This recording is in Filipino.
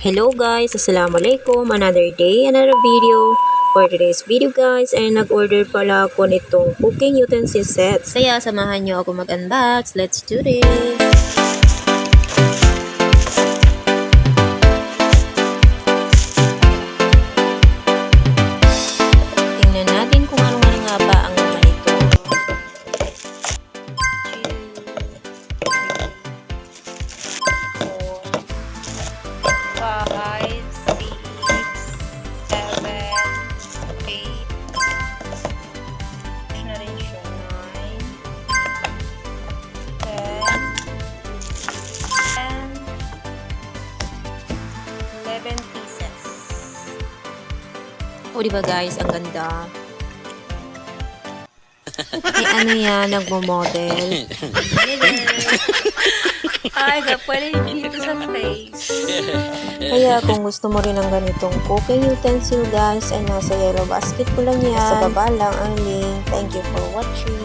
Hello guys, assalamualaikum. Another day, another video. For today's video guys, ay nag-order pala ako nitong cooking utensil sets. Kaya samahan nyo ako mag-unbox. Let's do this! Tingnan natin kung ano-ano nga ba ang mga ito. 11 pieces. O diba guys, ang ganda. Ay ano yan, nagmo-model. Ay, pwede dito sa face. Kaya kung gusto mo rin ng ganitong cooking utensil guys, ay nasa yellow basket ko lang yan. Sa baba lang ang link. Thank you for watching.